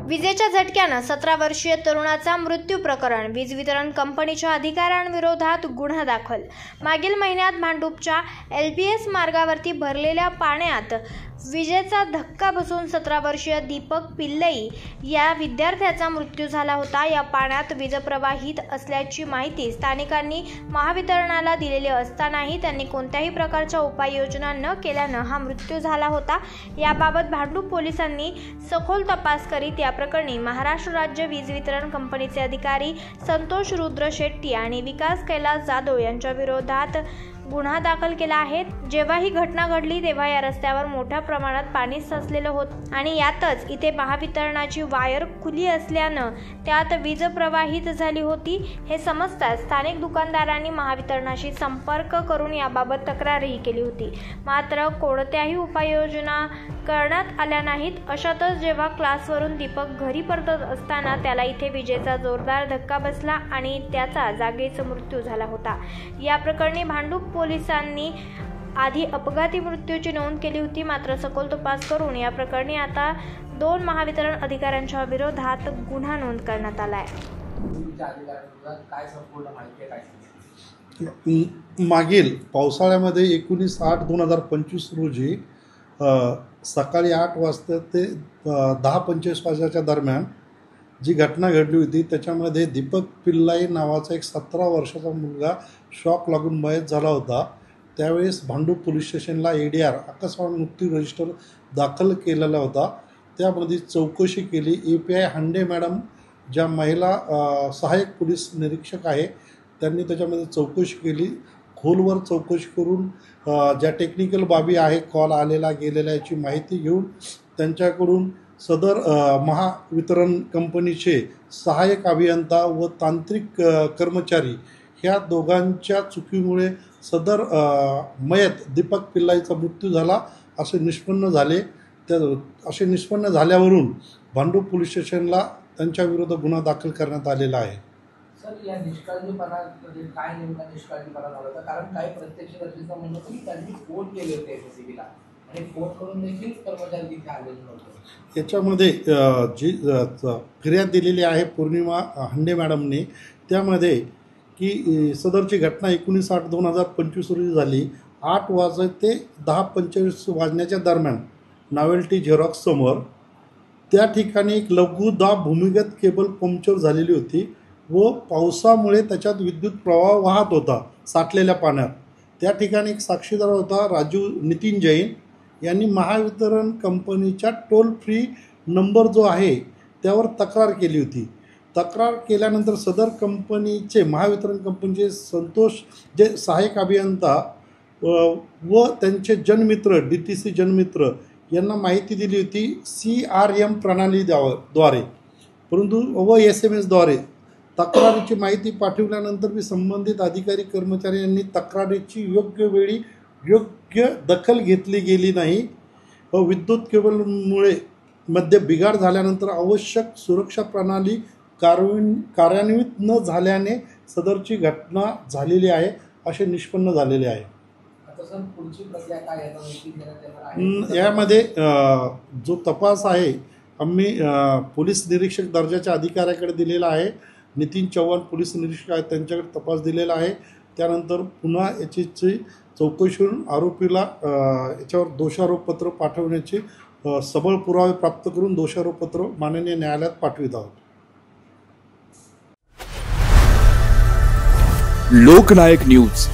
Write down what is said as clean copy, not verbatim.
विजेच्या झटक्यानं 17 वर्षीय तरुणाचा मृत्यू प्रकरण. वीज वितरण कंपनीच्या अधिकाऱ्यांविरोधात गुन्हा दाखल. मागील महिन्यात भांडूपच्या LBS मार्गावरती भरलेल्या पाण्यात विजेचा धक्का बसून 17 वर्षीय दीपक पिल्लई या विद्यार्थ्याचा मृत्यू झाला होता. या पाण्यात वीज प्रवाहित असल्याची माहिती स्थानिकांनी महावितरणाला दिलेली असतानाही त्यांनी कोणत्याही प्रकारच्या उपाययोजना न केल्यानं हा मृत्यू झाला होता. याबाबत भांडूप पोलिसांनी सखोल तपास करीत या प्रकरणी महाराष्ट्र राज्य वीज वितरण कंपनीचे अधिकारी संतोष रुद्र शेट्टी आणि विकास कैलास जाधव यांच्या विरोधात गुन्हा दाखल केला आहे. जेव्हा ही घटना घडली तेव्हा या रस्त्यावर मोठ्या प्रमाणात पाणी साचलेलं होतं आणि यातच इथे महावितरणाची वायर खुली असल्यानं त्यात वीज प्रवाहित झाली होती. हे समजताच स्थानिक दुकानदारांनी महावितरणाशी संपर्क करून याबाबत तक्रारही केली होती. मात्र कोणत्याही उपाययोजना करण्यात आल्या नाहीत. अशातच जेव्हा क्लासवरून दीपक घरी परतत असताना त्याला इथे विजेचा जोरदार धक्का बसला आणि त्याचा जागीच मृत्यू झाला होता. या प्रकरणी भांडूप पोलिसांनी आधी अपघाती मृत्यूची नोंद केली होती. मात्र सखोल तपास करून या प्रकरणी आता 2 महावितरण अधिकाऱ्यांच्या विरोधात गुन्हा नोंद करण्यात आला आहे. मागील पावसाळ्यामध्ये 19/8/2025 रोजी सकाळी 8 वाजता ते 10:25 वाजताच्या दरम्यान जी घटना घडली होती त्याच्यामध्ये दीपक पिल्लाई नावाचा एक 17 वर्षाचा मुलगा शॉक लागून मयत झाला होता. त्यावेळेस भांडूप पोलीस स्टेशनला ADR अकस्मात मृत्यू रजिस्टर दाखल केलेला होता. त्यामध्ये चौकशी केली. API हांडे मॅडम ज्या महिला सहाय्यक पोलीस निरीक्षक आहे त्यांनी त्याच्यामध्ये चौकशी केली. खोलवर चौकशी करून ज्या टेक्निकल बाबी आहे कॉल आलेला गेलेला याची माहिती घेऊन त्यांच्याकडून सदर महावितरण कंपनीचे सहाय्यक अभियंता व तांत्रिक कर्मचारी ह्या दोघांच्या चुकीमुळे सदर मयत दीपक पिल्लाईचा मृत्यू झाला असे निष्पन्न झाले. असे निष्पन्न झाल्यावरून भांडूप पोलीस स्टेशनला त्यांच्याविरुद्ध गुन्हा दाखल करण्यात आलेला आहे. सर, या निष्काळजीपणामध्ये काय नेमका निष्काळजीपणा झाला होता? कारण काही प्रत्यक्षदर्शीचं म्हणणं होतं की त्यांनी फोन केले होते SCBला आणि फोन करून देखील कर्मचारी तिथे आलेले नव्हते. याच्यामध्ये जी फिर्याद दिलेली आहे पौर्णिमा हांडे मॅडमने त्यामध्ये की सदरची घटना 19/8/2025 रोजी झाली. 8 वाजता ते 10:45 वाजण्याच्या दरम्यान नॉवेल्टी झेरॉक्स समोर त्या ठिकाणी एक लघुदाब भूमिगत केबल पंक्चर झालेली होती व पावसामुळे त्याच्यात विद्युत प्रवाह वाहत होता साठलेल्या पाण्यात. त्या ठिकाणी एक साक्षीदार होता राजू नितीन जैन यांनी महावितरण कंपनीच्या टोल फ्री नंबर जो आहे त्यावर तक्रार केली होती. तक्रार केल्यानंतर सदर कंपनीचे महावितरण कंपनीचे संतोष जे सहाय्यक अभियंता व त्यांचे जनमित्र DTC जनमित्र यांना माहिती दिली होती CRM प्रणालीद्वारे परंतु व SMS द्वारे. तक्रारीची माहिती पाठवल्यानंतर संबंधित अधिकारी कर्मचारी यांनी तक्रारीची योग्य वेळी योग्य दखल घेतली गेली नाही. विद्युत केबलमुळे मध्ये बिघाड झाल्यानंतर आवश्यक सुरक्षा प्रणाली कार्यान्वित न झाल्याने सदरची घटना झालेली आहे असे निष्पन्न झालेले आहे. यामध्ये जो तपास आहे आम्ही पोलीस निरीक्षक दर्जाच्या अधिकाऱ्याकडे दिलेला आहे. नितीन चव्हाण पोलीस निरीक्षक आहेत त्यांच्याकडे तपास दिलेला आहे. त्यानंतर पुन्हा याची चौकशी करून आरोपीला याच्यावर दोषारोपपत्र पाठवण्याचे सबळ पुरावे प्राप्त करून दोषारोपपत्र माननीय न्यायालयात पाठवित आहोत. लोकनायक न्यूज